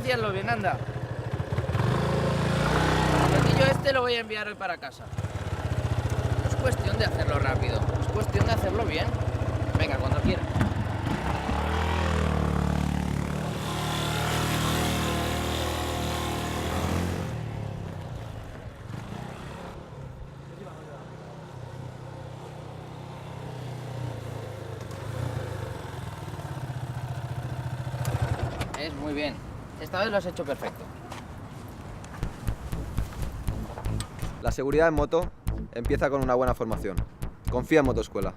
hacíaslo bien, anda. El yo este lo voy a enviar hoy para casa. No es cuestión de hacerlo rápido, es cuestión de hacerlo bien. Venga, cuando quieras. Muy bien. Esta vez lo has hecho perfecto. La seguridad en moto empieza con una buena formación. Confía en Motoescuela.